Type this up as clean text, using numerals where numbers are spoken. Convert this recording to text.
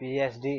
PSD